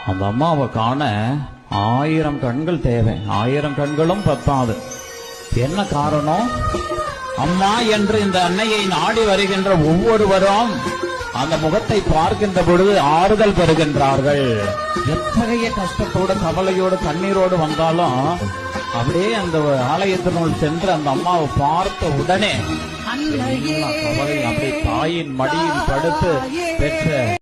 அந்த அம்மாவை காண 1000 கண்கள் தேவை. 1000 கண்களும் பத்தாது. என்ன காரணம்? அம்மா என்று இந்த அன்னையை நாடி வருகின்ற ஒவ்வொருவரும் அந்த முகத்தை பார்க்கின்ற பொழுது ஆறுதல் பெறுகின்றார்கள். எத்தகைய கஷ்டத்தோடு கவலையோடு கண்ணீரோடு வந்தாலும் அப்படியே அந்த ஆலயத்தினுள் சென்று அந்த அம்மாவை பார்த்த உடனே கவலை அப்படியே தாயின் மடியில் படுத்து பெற்ற